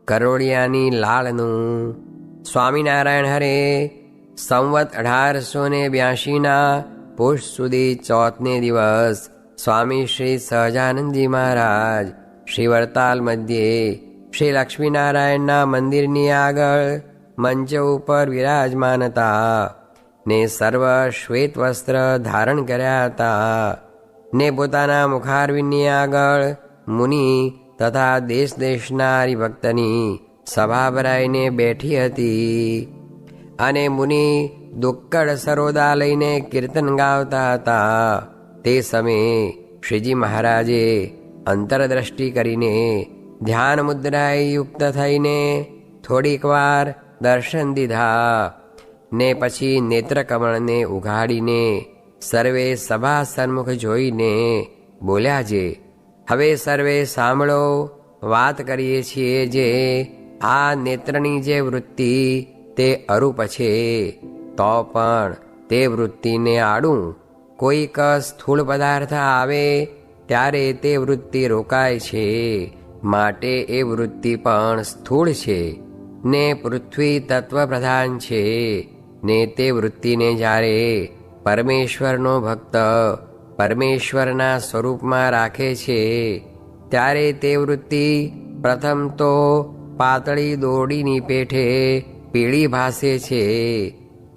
કરોડિયાની લાળનું. સ્વામિનારાયણ હરે. સંવત 1882 push સુધી ચોથને દિવસ સ્વામી શ્રી સહજાનંદજી મહારાજ શ્રી વરતાલ મધ્યે શ્રી લક્ષ્મીનારાયણના મંદિરની આગળ મંચ ઉપર વિરાજમાન હતા ને સર્વ શ્વેત વસ્ત્ર ધારણ કર્યા હતા ને પોતાના મુખારવિંદની આગળ મુનિ તથા દેશ દેશના હરિભક્તની સભા ભરાઈને બેઠી હતી અને મુનિ દુક્કડ સરોદા લઈને કીર્તન ગાવતા હતા. તે સમયે શ્રીજી મહારાજે અંતરદ્રષ્ટિ કરીને ધ્યાન મુદ્રાએ યુક્ત થઈને થોડીક વાર દર્શન દીધા ને પછી નેત્રકમળને ઉઘાડીને સર્વે સભા સન્મુખ જોઈને બોલ્યા છે, હવે સર્વે સાંભળો, વાત કરીએ છીએ જે આ નેત્રની જે વૃત્તિ તે અરૂપ છે, તો પણ તે વૃત્તિને આડું કોઈક સ્થૂળ પદાર્થ આવે ત્યારે તે વૃત્તિ રોકાય છે, માટે એ વૃત્તિ પણ સ્થૂળ છે ને પૃથ્વી તત્વ પ્રધાન છે ને તે વૃત્તિને જ્યારે પરમેશ્વરનો ભક્ત પરમેશ્વરના સ્વરૂપમાં રાખે છે ત્યારે તે વૃત્તિ પ્રથમ તો પાતળી દોરડીની પેઠે પીળી ભાસે છે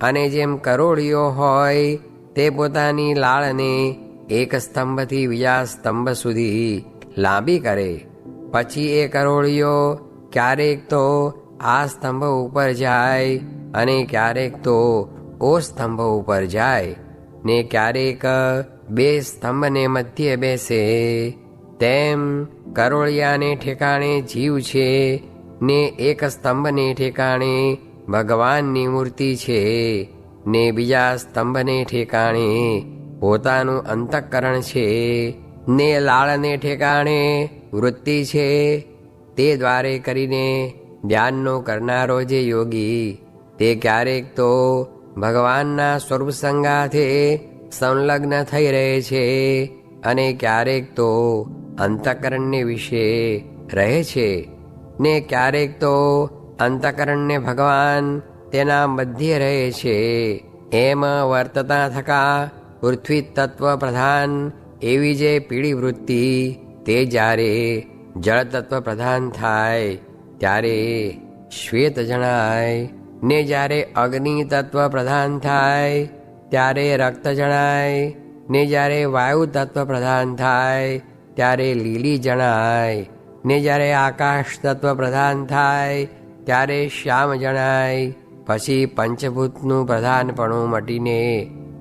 અને જેમ કરોળિયો હોય તે પોતાની લાળને એક સ્તંભથી બીજા સ્તંભ સુધી લાંબી કરે, પછી એ કરોળિયો ક્યારેક તો આ સ્તંભ ઉપર જાય અને ક્યારેક તો ઓ સ્તંભ ઉપર જાય ને ક્યારેક બે સ્તંભને મધ્ય બેસે. તેમ કરોળિયાને ઠેકાણે જીવ છે ને એક સ્તંભને ઠેકાણે ભગવાનની મૂર્તિ છે ને બીજા સ્તંભને ઠેકાણે પોતાનું અંતઃકરણ છે ને લાળને ઠેકાણે વૃત્તિ છે. તે દ્વારે કરીને ધ્યાનનો કરનારો જે યોગી તે ક્યારેક તો ભગવાનના સ્વરૂપ સંગાથે સંલગ્ન થઈ રહે છે અને ક્યારેક તો અંતઃકરણને વિશે રહે છે ને ક્યારેક તો અંતઃકરણને ભગવાન તેના મધ્ય રહે છે. એમ વર્તતા થકા પૃથ્વી તત્વ પ્રધાન એવી જે પીળી વૃત્તિ તે જ્યારે જળ તત્વ પ્રધાન થાય ત્યારે શ્વેત જણાય ને જ્યારે અગ્નિ તત્વ પ્રધાન થાય ત્યારે રક્ત જણાય ને જ્યારે વાયુ તત્વ પ્રધાન થાય ત્યારે લીલી જણાય ને જ્યારે આકાશ તત્વ પ્રધાન થાય ત્યારે શ્યામ જણાય. પછી પંચભૂતનું પ્રધાનપણું મટીને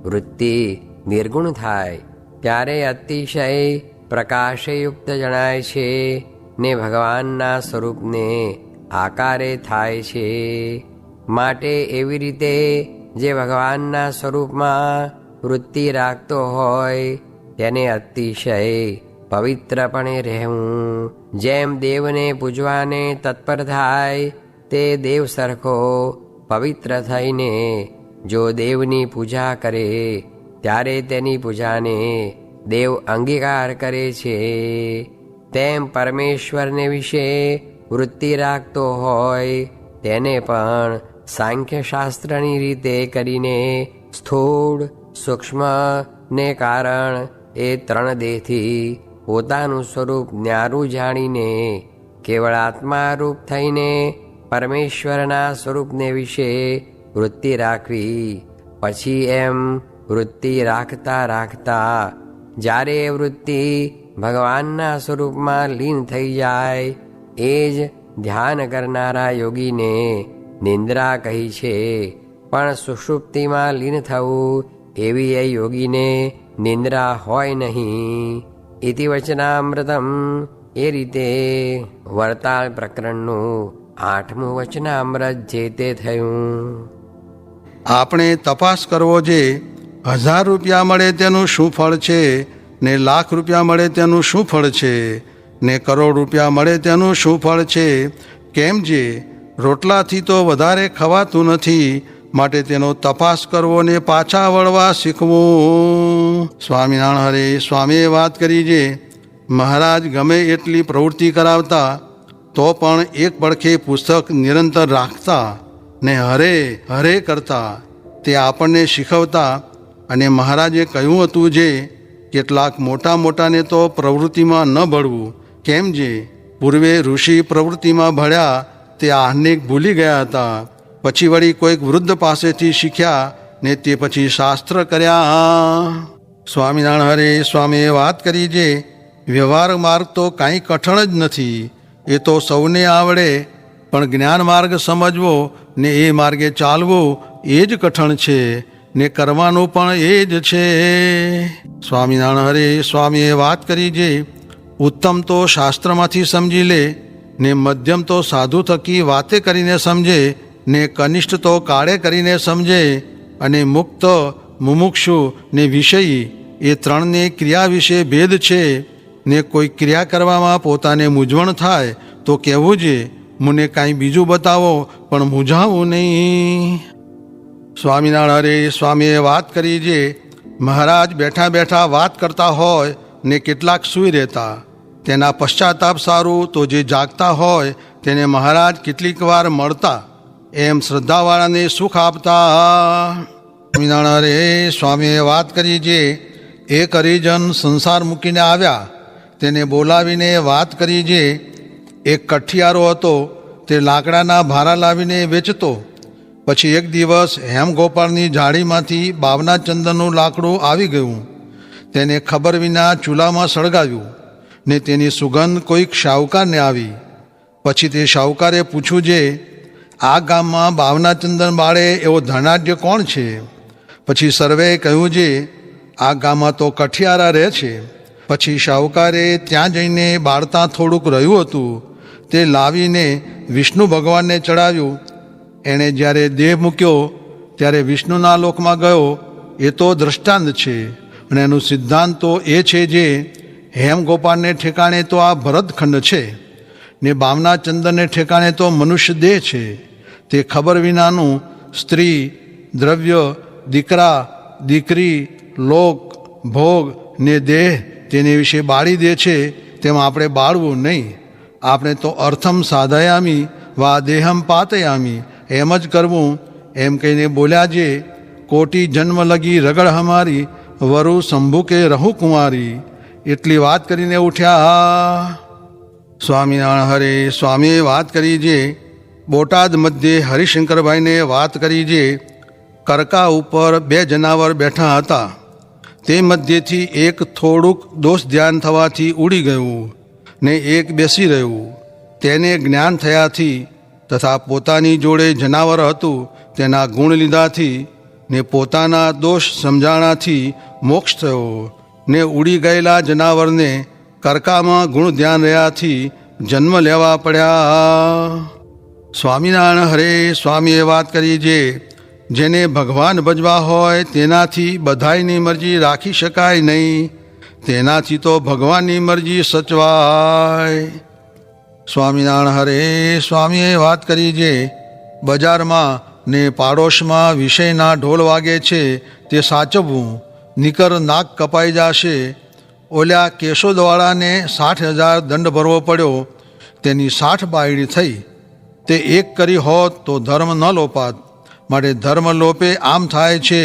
વૃત્તિ નિર્ગુણ થાય ત્યારે અતિશય પ્રકાશયુક્ત જણાય છે ને ભગવાનના સ્વરૂપને આકારે થાય છે. માટે એવી રીતે જે ભગવાનના સ્વરૂપમાં વૃત્તિ રાખતો હોય તેને અતિશય પવિત્રપણે રહેવું. જેમ દેવને પૂજવાને તત્પર થાય તે દેવ સરખો પવિત્ર થઈને જો દેવની પૂજા કરે ત્યારે તેની પૂજાને દેવ અંગીકાર કરે છે. તેમ પરમેશ્વરને વિશે વૃત્તિ રાખતો હોય તેને પણ સાંખ્યશાસ્ત્રની રીતે કરીને સ્થૂળ સૂક્ષ્મ ને કારણ એ ત્રણ દેહથી પોતાનું સ્વરૂપ ન્યારું જાણીને કેવળ આત્મારૂપ થઈને પરમેશ્વરના સ્વરૂપને વિશે વૃત્તિ રાખવી. પછી એમ વૃત્તિ રાખતા રાખતા જ્યારે વૃત્તિ ભગવાનના સ્વરૂપમાં લીન થઈ જાય એ જ ધ્યાન કરનારા યોગીને નિંદ્રા કહી છે. પણ સુષુપ્તિમાં લીન થવું એવી એ યોગીને નિંદ્રા હોય નહીં. ઇતિ વચનામૃતમ. એ રીતે વરતાળ પ્રકરણનું 8મું વચનામૃત જે તે થયું. આપણે તપાસ કરવો છે 1000 રૂપિયા મળે તેનું શું ફળ છે ને લાખ રૂપિયા મળે તેનું શું ફળ છે ને કરોડ રૂપિયા મળે તેનું શું ફળ છે. કેમ જે રોટલાથી તો વધારે ખવાતું નથી, માટે તેનો તપાસ કરવો ને પાછા વળવા શીખવું. સ્વામિનારાયણ હરે. સ્વામીએ વાત કરી છે મહારાજ ગમે એટલી પ્રવૃત્તિ કરાવતા તો પણ એક પડખે પુસ્તક નિરંતર રાખતા ને હરે હરે કરતા તે આપણને શીખવતા. અને મહારાજે કહ્યું હતું જે કેટલાક મોટા મોટાને તો પ્રવૃત્તિમાં ન ભળવું, કેમ જે પૂર્વે ઋષિ પ્રવૃત્તિમાં ભળ્યા તે આહ્નિક ભૂલી ગયા હતા, પછી વળી કોઈક વૃદ્ધ પાસેથી શીખ્યા ને તે પછી શાસ્ત્ર કર્યા. સ્વામિનારાયણ હરે સ્વામીએ વાત કરી જે વ્યવહાર માર્ગ તો કાંઈ કઠણ જ નથી, એ તો સૌને આવડે, પણ જ્ઞાન માર્ગ સમજવો ને એ માર્ગે ચાલવું એ જ કઠણ છે ને કરવાનું પણ એ જ છે. સ્વામિનારાયણ હરે સ્વામીએ વાત કરી જે ઉત્તમ તો શાસ્ત્રમાંથી સમજી લે ને મધ્યમ તો સાધુ થકી વાતે કરીને સમજે ને કનિષ્ઠ તો કાળે કરીને સમજે અને મુક્ત મુમુક્ષુ ને વિષયી એ ત્રણને ક્રિયા વિશે ભેદ છે ને કોઈ ક્રિયા કરવામાં પોતાને મૂંઝવણ થાય તો કહેવું છે મને કાંઈ બીજું બતાવો પણ મૂંઝાવું નહીં. સ્વામિનારાયણ હરે સ્વામીએ વાત કરી જે મહારાજ બેઠા બેઠા વાત કરતા હોય ને કેટલાક સૂઈ રહેતા, તેના પશ્ચાતાપ સારું તો જે જાગતા હોય તેને મહારાજ કેટલીક વાર મળતા, એમ શ્રદ્ધાવાળાને સુખ આપતા. સ્વામિનારાયણ હરે સ્વામીએ વાત કરી જે એક હરિજન સંસાર મૂકીને આવ્યા, તેને બોલાવીને વાત કરી જે એક કઠિયારો હતો તે લાકડાના ભારા લાવીને વેચતો. પછી એક દિવસ હેમગોપાળની જાળીમાંથી બાવના ચંદનનું લાકડું આવી ગયું, તેને ખબર વિના ચૂલામાં સળગાવ્યું ને તેની સુગંધ કોઈક શાહુકારને આવી. પછી તે શાહુકારે પૂછ્યું જે આ ગામમાં બાવના ચંદન બાળે એવો ધનાઢ્ય કોણ છે? પછી સર્વેએ કહ્યું જે આ ગામમાં તો કઠિયારા રહે છે. પછી શાહુકારે ત્યાં જઈને બાળતા થોડુંક રહ્યું હતું તે લાવીને વિષ્ણુ ભગવાનને ચડાવ્યું. એણે જ્યારે દેહ મૂક્યો ત્યારે વિષ્ણુના લોકમાં ગયો, એ તો દ્રષ્ટાંત છે અને એનું સિદ્ધાંત તો એ છે જે હેમગોપાળને ઠેકાણે તો આ ભરતખંડ છે ને બામના ચંદનને ઠેકાણે તો મનુષ્ય દેહ છે. તે ખબર વિનાનું સ્ત્રી, દ્રવ્ય, દીકરા, દીકરી, લોક, ભોગ ને દેહ તેની વિશે બાળી દે છે, તેમાં આપણે બાળવું નહીં. આપણે તો અર્થમ સાધયામી વા દેહમ પાતયામી એમ જ કરવું. એમ કહીને બોલ્યા જે કોટી જન્મ લગી રગડ હમારી વરુ શંભુ કે રહુ કુંવારી. એટલી વાત કરીને ઉઠ્યા. સ્વામિનારાયણ હરે સ્વામીએ વાત કરી જે બોટાદ મધ્યે હરિશંકરભાઈને વાત કરી જે કરકા ઉપર બે જનાવર બેઠા હતા, તે મધ્યથી એક થોડુંક દોષ ધ્યાન થવાથી ઉડી ગયું ને એક બેસી રહ્યું. તેને જ્ઞાન થયાથી તથા પોતાની જોડે જનાવર હતું તેના ગુણ લીધાથી ને પોતાના દોષ સમજાણાથી મોક્ષ થયો ને ઉડી ગયેલા જનાવરને કરકામાં ગુણ ધ્યાન રહ્યાથી જન્મ લેવા પડ્યા. સ્વામિનારાયણ હરે સ્વામીએ વાત કરી જે જેને ભગવાન ભજવા હોય તેનાથી બધાયની મરજી રાખી શકાય નહીં, તેનાથી તો ભગવાનની મરજી સચવાય. સ્વામિનારાયણ હરે સ્વામીએ વાત કરી જે બજારમાં ને પાડોશમાં વિષયના ઢોલ વાગે છે તે સાચવવું, નિકર નાક કપાઈ જશે. ઓલ્યા કેશોદવાળાને 60,000 દંડ ભરવો પડ્યો, તેની 60 બાયડી થઈ. તે એક કરી હોત તો ધર્મ ન લોપાત, માટે ધર્મ લોપે આમ થાય છે.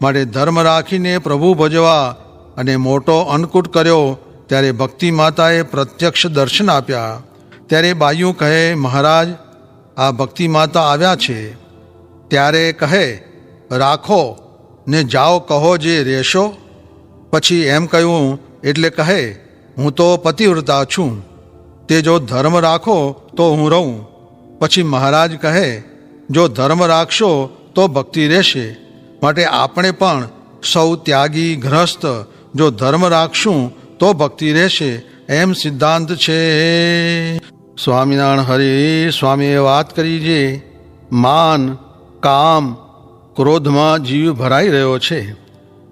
માટે ધર્મ રાખીને પ્રભુ ભજવા. અને મોટો અન્નકૂટ કર્યો ત્યારે ભક્તિ માતાએ પ્રત્યક્ષ દર્શન આપ્યા. ત્યારે બાયું કહે મહારાજ આ ભક્તિ માતા આવ્યા છે. ત્યારે કહે રાખો ને જાઓ કહો જે રહેશો. પછી એમ કહ્યું એટલે કહે હું તો પતિવ્રતા છું, તે જો ધર્મ રાખો તો હું રહું. પછી મહારાજ કહે જો ધર્મ રાખશો તો ભક્તિ રહેશે. માટે આપણે પણ સૌ ત્યાગી ગ્રસ્ત જો ધર્મ રાખશું તો ભક્તિ રહેશે, એમ સિદ્ધાંત છે. સ્વામિનારાયણ હરે સ્વામીએ વાત કરી જે માન, કામ, ક્રોધમાં જીવ ભરાઈ રહ્યો છે,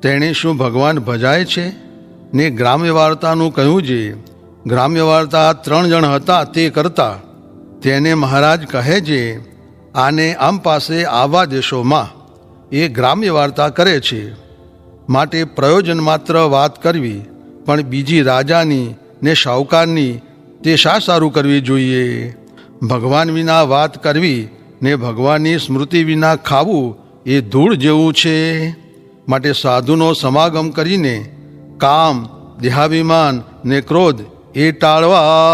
તેણે શું ભગવાન ભજાય છે? ને ગ્રામ્ય વાર્તાનું કહ્યું છે. ગ્રામ્ય વાર્તા 3 જણ હતા તે કરતા. તેને મહારાજ કહે છે આને આમ પાસે આવવા દેશોમાં. એ ગ્રામ્ય વાર્તા કરે છે, માટે પ્રયોજન માત્ર વાત કરવી, પણ બીજી રાજાની ને શાહુકારની તે શા સારું કરવી જોઈએ? ભગવાન વિના વાત કરવી ને ભગવાનની સ્મૃતિ વિના ખાવું એ ધૂળ જેવું છે. માટે સાધુનો સમાગમ કરીને કામ, દેહાભિમાન ને ક્રોધ એ ટાળવા